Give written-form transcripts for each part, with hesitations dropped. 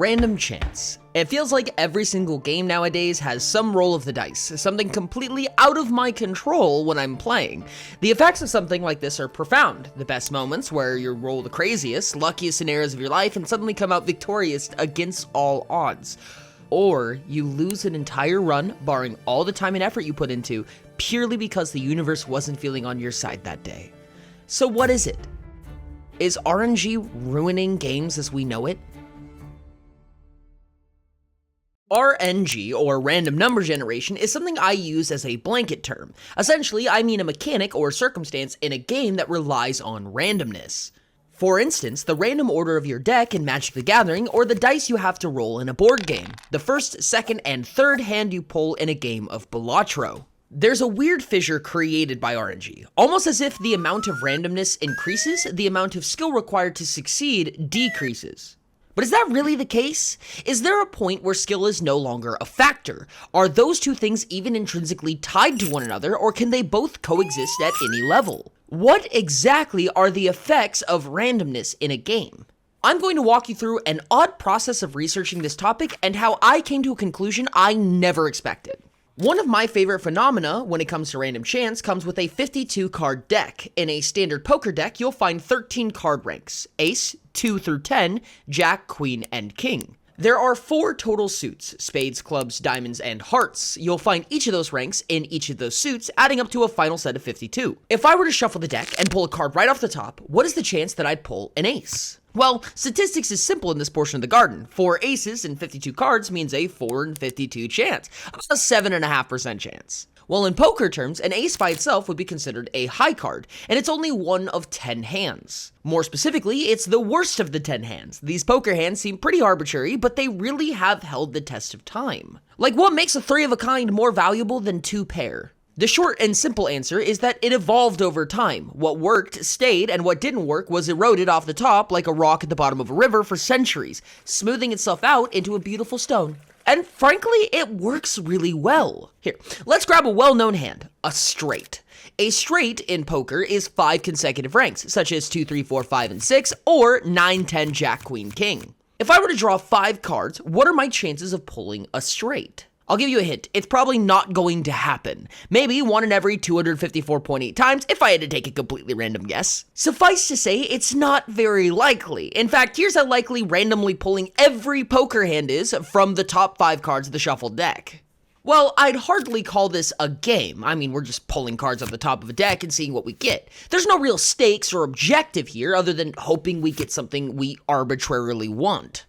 Random chance. It feels like every single game nowadays has some roll of the dice, something completely out of my control when I'm playing. The effects of something like this are profound. The best moments where you roll the craziest, luckiest scenarios of your life and suddenly come out victorious against all odds. Or you lose an entire run, barring all the time and effort you put into, purely because the universe wasn't feeling on your side that day. So what is it? Is RNG ruining games as we know it? RNG, or random number generation, is something I use as a blanket term. Essentially, I mean a mechanic or circumstance in a game that relies on randomness. For instance, the random order of your deck in Magic the Gathering, or the dice you have to roll in a board game. The first, second, and third hand you pull in a game of Balatro. There's a weird fissure created by RNG, almost as if the amount of randomness increases, the amount of skill required to succeed decreases. But is that really the case? Is there a point where skill is no longer a factor? Are those two things even intrinsically tied to one another, or can they both coexist at any level? What exactly are the effects of randomness in a game? I'm going to walk you through an odd process of researching this topic and how I came to a conclusion I never expected. One of my favorite phenomena when it comes to random chance comes with a 52 card deck. In a standard poker deck, you'll find 13 card ranks: Ace, 2 through 10, Jack, Queen, and King. There are 4 total suits: spades, clubs, diamonds, and hearts. You'll find each of those ranks in each of those suits, adding up to a final set of 52. If I were to shuffle the deck and pull a card right off the top, what is the chance that I'd pull an ace? Well, statistics is simple in this portion of the garden. 4 aces and 52 cards means a 4 in 52 chance, a 7.5% chance. Well, in poker terms, an ace by itself would be considered a high card, and it's only one of 10 hands. More specifically, it's the worst of the 10 hands. These poker hands seem pretty arbitrary, but they really have held the test of time. Like, what makes a 3 of a kind more valuable than 2 pair? The short and simple answer is that it evolved over time. What worked stayed, and what didn't work was eroded off the top like a rock at the bottom of a river for centuries, smoothing itself out into a beautiful stone. And frankly, it works really well. Here, let's grab a well-known hand, a straight. A straight in poker is 5 consecutive ranks, such as 2, 3, 4, 5, and 6, or 9, 10, Jack, Queen, King. If I were to draw 5 cards, what are my chances of pulling a straight? I'll give you a hint, it's probably not going to happen. Maybe 1 in every 254.8 times if I had to take a completely random guess. Suffice to say, it's not very likely. In fact, here's how likely randomly pulling every poker hand is from the top 5 cards of the shuffled deck. Well, I'd hardly call this a game. I mean, we're just pulling cards off the top of a deck and seeing what we get. There's no real stakes or objective here other than hoping we get something we arbitrarily want.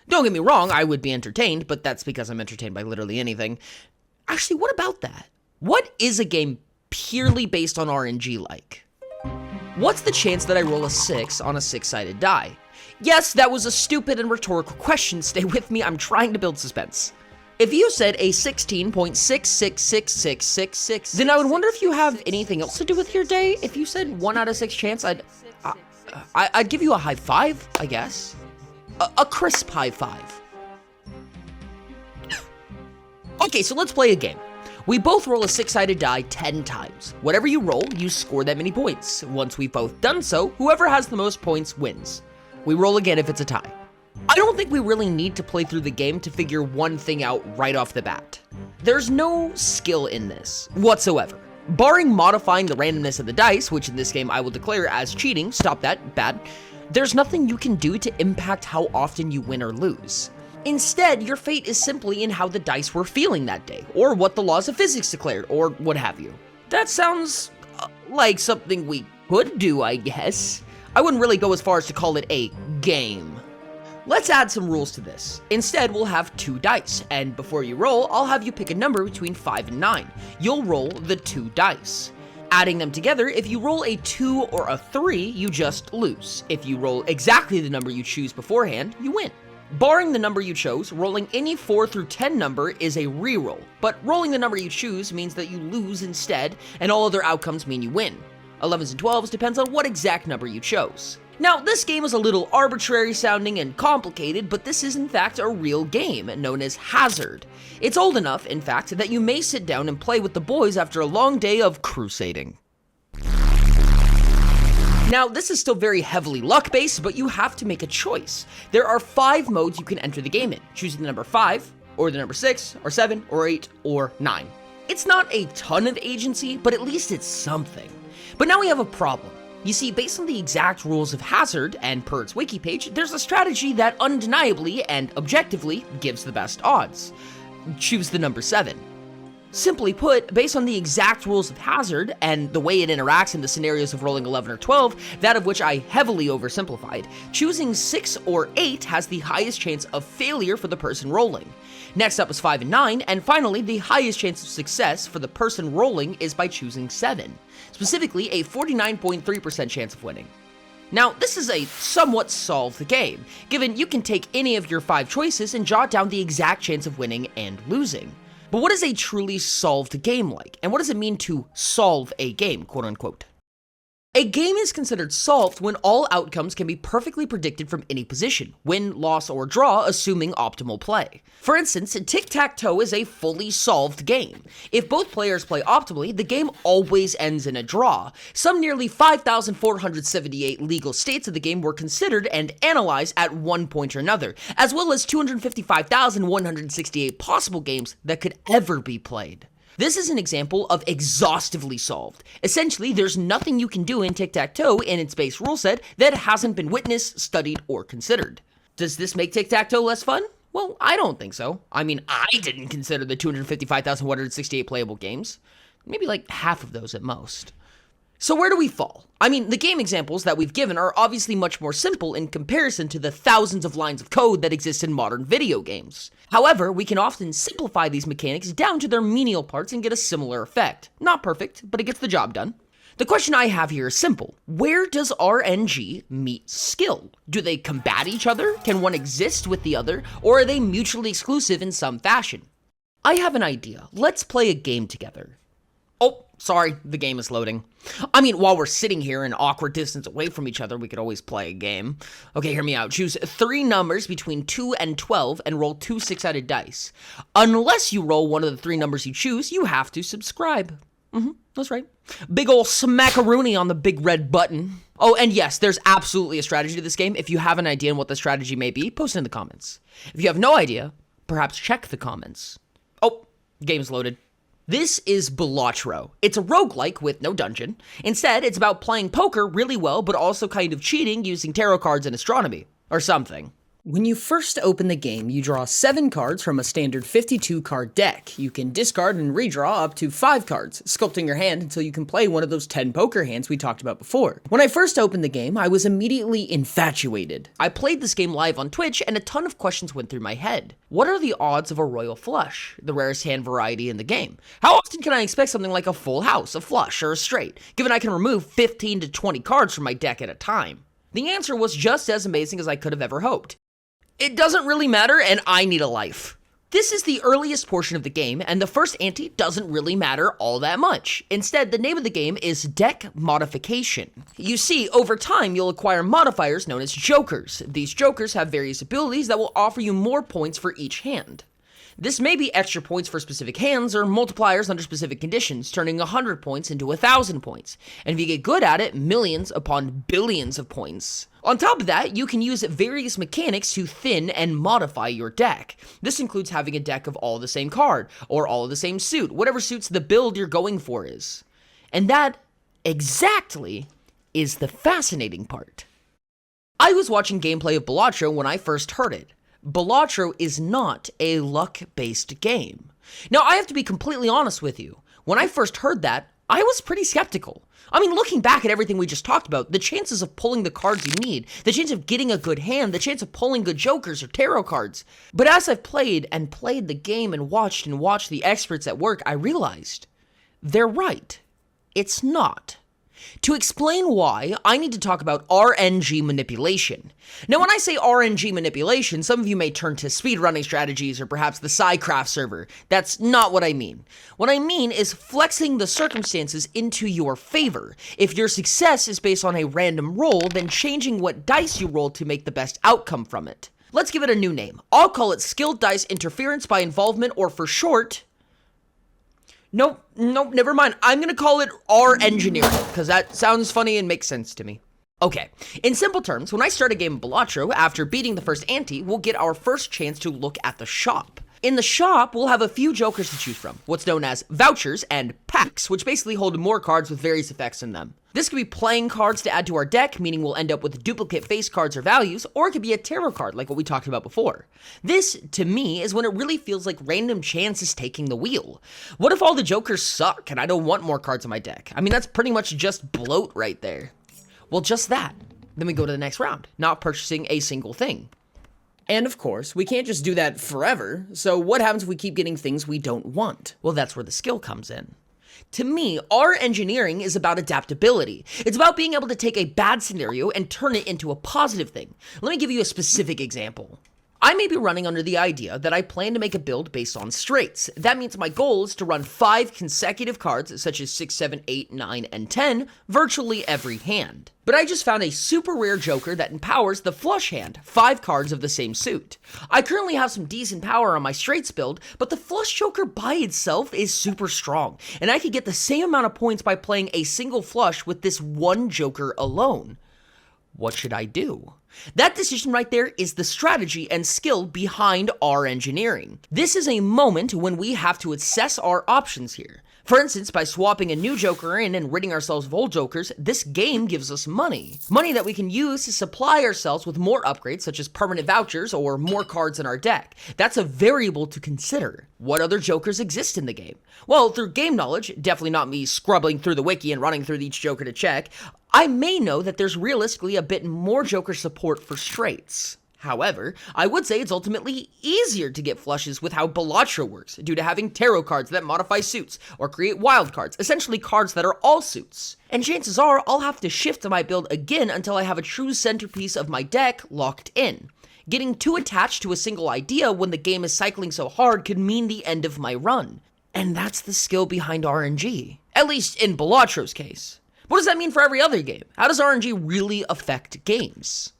Don't get me wrong, I would be entertained, but that's because I'm entertained by literally anything. Actually, what about that? What is a game purely based on RNG like? What's the chance that I roll a 6 on a 6-sided die? Yes, that was a stupid and rhetorical question. Stay with me, I'm trying to build suspense. If you said a 16.666666, then I would wonder if you have anything else to do with your day. If you said 1 out of 6 chance, I'd give you a high 5, I guess. A crisp high 5. Okay, so let's play a game. We both roll a 6-sided die 10 times. Whatever you roll, you score that many points. Once we've both done so, whoever has the most points wins. We roll again if it's a tie. I don't think we really need to play through the game to figure one thing out right off the bat. There's no skill in this whatsoever. Barring modifying the randomness of the dice, which in this game I will declare as cheating, stop that, bad. There's nothing you can do to impact how often you win or lose. Instead, your fate is simply in how the dice were feeling that day, or what the laws of physics declared, or what have you. That sounds like something we could do, I guess. I wouldn't really go as far as to call it a game. Let's add some rules to this. Instead, we'll have 2 dice, and before you roll, I'll have you pick a number between 5 and 9. You'll roll the 2 dice. Adding them together, if you roll a 2 or a 3, you just lose. If you roll exactly the number you choose beforehand, you win. Barring the number you chose, rolling any 4 through 10 number is a reroll, but rolling the number you choose means that you lose instead, and all other outcomes mean you win. 11s and 12s depends on what exact number you chose. Now, this game is a little arbitrary sounding and complicated, but this is in fact a real game known as Hazard. It's old enough, in fact, that you may sit down and play with the boys after a long day of crusading. Now, this is still very heavily luck-based, but you have to make a choice. There are 5 modes you can enter the game in, choosing the number 5, or the number 6, or 7, or 8, or 9. It's not a ton of agency, but at least it's something. But now we have a problem. You see, based on the exact rules of Hazard, and per its wiki page, there's a strategy that undeniably and objectively gives the best odds. Choose the number 7. Simply put, based on the exact rules of Hazard and the way it interacts in the scenarios of rolling 11 or 12, that of which I heavily oversimplified, choosing 6 or 8 has the highest chance of failure for the person rolling. Next up is 5 and 9, and finally, the highest chance of success for the person rolling is by choosing 7, specifically a 49.3% chance of winning. Now, this is a somewhat solved game, given you can take any of your 5 choices and jot down the exact chance of winning and losing. But what is a truly solved game like? And what does it mean to solve a game, quote unquote? A game is considered solved when all outcomes can be perfectly predicted from any position, win, loss, or draw, assuming optimal play. For instance, tic-tac-toe is a fully solved game. If both players play optimally, the game always ends in a draw. Some nearly 5,478 legal states of the game were considered and analyzed at one point or another, as well as 255,168 possible games that could ever be played. This is an example of exhaustively solved. Essentially, there's nothing you can do in tic-tac-toe in its base rule set that hasn't been witnessed, studied, or considered. Does this make tic-tac-toe less fun? Well, I don't think so. I mean, I didn't consider the 255,168 playable games. Maybe like half of those at most. So where do we fall? I mean, the game examples that we've given are obviously much more simple in comparison to the thousands of lines of code that exist in modern video games. However, we can often simplify these mechanics down to their menial parts and get a similar effect. Not perfect, but it gets the job done. The question I have here is simple. Where does RNG meet skill? Do they combat each other? Can one exist with the other? Or are they mutually exclusive in some fashion? I have an idea. Let's play a game together. Oh, sorry, the game is loading. I mean, while we're sitting here an awkward distance away from each other, we could always play a game. Okay, hear me out. Choose 3 numbers between 2 and 12 and roll 2 6-sided dice. Unless you roll one of the 3 numbers you choose, you have to subscribe. That's right. Big ol' smackaroony on the big red button. Oh, and yes, there's absolutely a strategy to this game. If you have an idea on what the strategy may be, post it in the comments. If you have no idea, perhaps check the comments. Oh, game's loaded. This is Balatro. It's a roguelike with no dungeon. Instead, it's about playing poker really well, but also kind of cheating using tarot cards and astronomy. Or something. When you first open the game, you draw 7 cards from a standard 52-card deck. You can discard and redraw up to 5 cards, sculpting your hand until you can play one of those 10 poker hands we talked about before. When I first opened the game, I was immediately infatuated. I played this game live on Twitch, and a ton of questions went through my head. What are the odds of a royal flush, the rarest hand variety in the game? How often can I expect something like a full house, a flush, or a straight, given I can remove 15 to 20 cards from my deck at a time? The answer was just as amazing as I could have ever hoped. It doesn't really matter, and I need a life. This is the earliest portion of the game, and the first ante doesn't really matter all that much. Instead, the name of the game is Deck Modification. You see, over time, you'll acquire modifiers known as jokers. These jokers have various abilities that will offer you more points for each hand. This may be extra points for specific hands or multipliers under specific conditions, turning 100 points into 1,000 points. And if you get good at it, millions upon billions of points. On top of that, you can use various mechanics to thin and modify your deck. This includes having a deck of all the same card, or all of the same suit, whatever suits the build you're going for is. And that, exactly, is the fascinating part. I was watching gameplay of Balatro when I first heard it. Balatro is not a luck-based game. Now, I have to be completely honest with you. When I first heard that, I was pretty skeptical. I mean, looking back at everything we just talked about, the chances of pulling the cards you need, the chance of getting a good hand, the chance of pulling good jokers or tarot cards. But as I've played the game and watched the experts at work, I realized they're right. It's not. To explain why, I need to talk about RNG Manipulation. Now, when I say RNG Manipulation, some of you may turn to speedrunning strategies or perhaps the Psycraft server. That's not what I mean. What I mean is flexing the circumstances into your favor. If your success is based on a random roll, then changing what dice you roll to make the best outcome from it. Let's give it a new name. I'll call it Skilled Dice Interference by Involvement, or for short... Nope, never mind. I'm gonna call it R-NGineering, because that sounds funny and makes sense to me. Okay, in simple terms, when I start a game of Balatro, after beating the first ante, we'll get our first chance to look at the shop. In the shop, we'll have a few jokers to choose from, what's known as vouchers and packs, which basically hold more cards with various effects in them. This could be playing cards to add to our deck, meaning we'll end up with duplicate face cards or values, or it could be a tarot card like what we talked about before. This, to me, is when it really feels like random chance is taking the wheel. What if all the jokers suck and I don't want more cards in my deck? I mean, that's pretty much just bloat right there. Well, just that. Then we go to the next round, not purchasing a single thing. And of course, we can't just do that forever, so what happens if we keep getting things we don't want? Well, that's where the skill comes in. To me, R-NGineering is about adaptability. It's about being able to take a bad scenario and turn it into a positive thing. Let me give you a specific example. I may be running under the idea that I plan to make a build based on straights. That means my goal is to run 5 consecutive cards, such as 6, 7, 8, 9, and 10, virtually every hand. But I just found a super rare joker that empowers the flush hand, 5 cards of the same suit. I currently have some decent power on my straights build, but the flush joker by itself is super strong, and I could get the same amount of points by playing a single flush with this one joker alone. What should I do? That decision right there is the strategy and skill behind R-NGineering. This is a moment when we have to assess our options here. For instance, by swapping a new joker in and ridding ourselves of old jokers, this game gives us money. Money that we can use to supply ourselves with more upgrades, such as permanent vouchers or more cards in our deck. That's a variable to consider. What other jokers exist in the game? Well, through game knowledge, definitely not me scrubbing through the wiki and running through each joker to check, I may know that there's realistically a bit more joker support for straights. However, I would say it's ultimately easier to get flushes with how Balatro works, due to having tarot cards that modify suits, or create wild cards, essentially cards that are all suits. And chances are, I'll have to shift my build again until I have a true centerpiece of my deck locked in. Getting too attached to a single idea when the game is cycling so hard could mean the end of my run. And that's the skill behind RNG. At least in Balatro's case. What does that mean for every other game? How does RNG really affect games?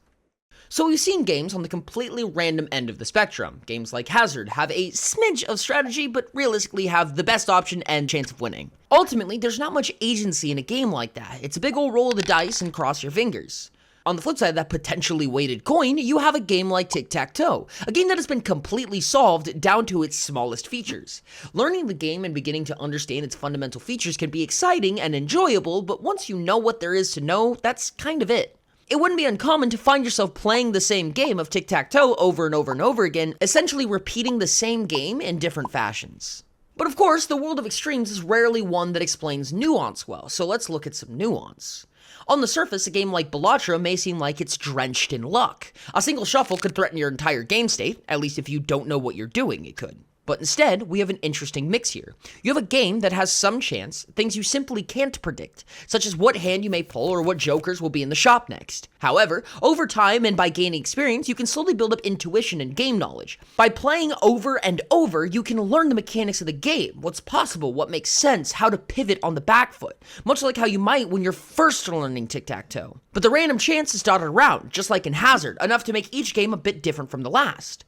So we've seen games on the completely random end of the spectrum. Games like Hazard have a smidge of strategy, but realistically have the best option and chance of winning. Ultimately, there's not much agency in a game like that. It's a big old roll of the dice and cross your fingers. On the flip side of that potentially weighted coin, you have a game like Tic-Tac-Toe, a game that has been completely solved down to its smallest features. Learning the game and beginning to understand its fundamental features can be exciting and enjoyable, but once you know what there is to know, that's kind of it. It wouldn't be uncommon to find yourself playing the same game of Tic-Tac-Toe over and over and over again, essentially repeating the same game in different fashions. But of course, the world of extremes is rarely one that explains nuance well, so let's look at some nuance. On the surface, a game like Balatro may seem like it's drenched in luck. A single shuffle could threaten your entire game state, at least if you don't know what you're doing, it could. But instead, we have an interesting mix here. You have a game that has some chance, things you simply can't predict, such as what hand you may pull or what jokers will be in the shop next. However, over time and by gaining experience, you can slowly build up intuition and game knowledge. By playing over and over, you can learn the mechanics of the game, what's possible, what makes sense, how to pivot on the back foot, much like how you might when you're first learning Tic-Tac-Toe. But the random chance is dotted around, just like in Hazard, enough to make each game a bit different from the last.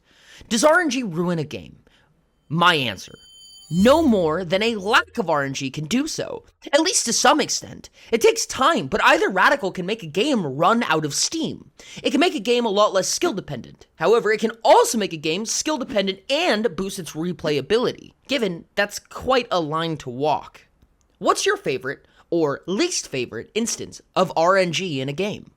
Does RNG ruin a game? My answer, no more than a lack of RNG can do so, at least to some extent. It takes time, but either radical can make a game run out of steam. It can make a game a lot less skill dependent. However, it can also make a game skill dependent and boost its replayability. Given, that's quite a line to walk. What's your favorite or least favorite instance of RNG in a game?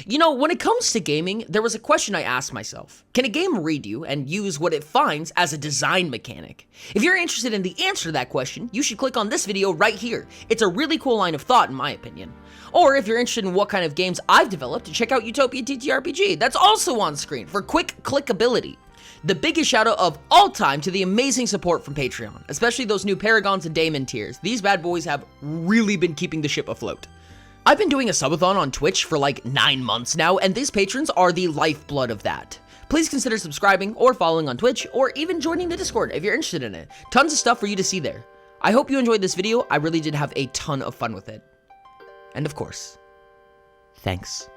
You know, when it comes to gaming, there was a question I asked myself. Can a game read you and use what it finds as a design mechanic? If you're interested in the answer to that question, you should click on this video right here. It's a really cool line of thought in my opinion. Or if you're interested in what kind of games I've developed, check out Utopia TTRPG. That's also on screen for quick clickability. The biggest shout out of all time to the amazing support from Patreon, especially those new Paragons and Damon tiers. These bad boys have really been keeping the ship afloat. I've been doing a subathon on Twitch for like 9 months now, and these patrons are the lifeblood of that. Please consider subscribing or following on Twitch, or even joining the Discord if you're interested in it. Tons of stuff for you to see there. I hope you enjoyed this video. I really did have a ton of fun with it. And of course, thanks.